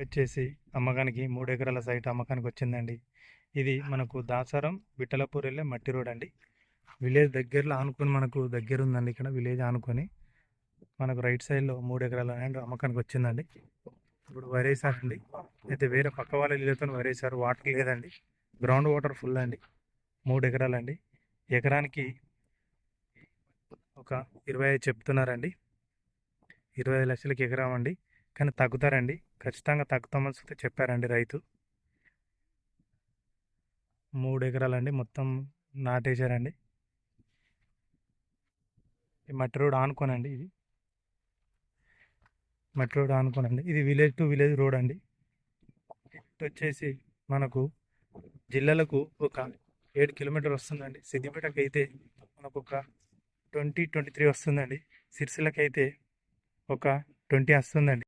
వచ్చేసి అమ్మకానికి 3 ఎకరాల సైట్ అమ్మకానికి వచ్చిందండి. ఇది మనకు దాసారం విఠలపూర్ వెళ్ళే మట్టి రోడ్ అండి. విలేజ్ దగ్గరలో ఆనుకొని మనకు దగ్గర ఉందండి. ఇక్కడ విలేజ్ ఆనుకొని మనకు రైట్ సైడ్లో 3 ఎకరాల ల్యాండ్ అమ్మకానికి వచ్చిందండి. ఇప్పుడు వరేసారండి. అయితే వేరే పక్క వాళ్ళ ఇళ్ళతో వరేసారు. వాటర్ లేదండి, గ్రౌండ్ వాటర్ ఫుల్ అండి. 3 ఎకరాలండి. ఎకరానికి ఒక 25 చెప్తున్నారండి. 25 లక్షలకి ఎకరం అండి. కానీ తగ్గుతారండి, ఖచ్చితంగా తగ్గుతామని చెప్పారండి రైతు. 3 ఎకరాలండి, మొత్తం నాటేశారండి. ఈ మట్టి రోడ్ ఆనుకోనండి, ఇది మట్టి రోడ్ ఆనుకోనండి. ఇది విలేజ్ టు విలేజ్ రోడ్ అండి. ఇటు వచ్చేసి మనకు జిల్లాలకు ఒక 7 కిలోమీటర్ వస్తుందండి. సిద్దిపేటకి అయితే మనకు ఒక 23 వస్తుందండి. సిరిసిల్లకి అయితే ఒక 20 వస్తుందండి.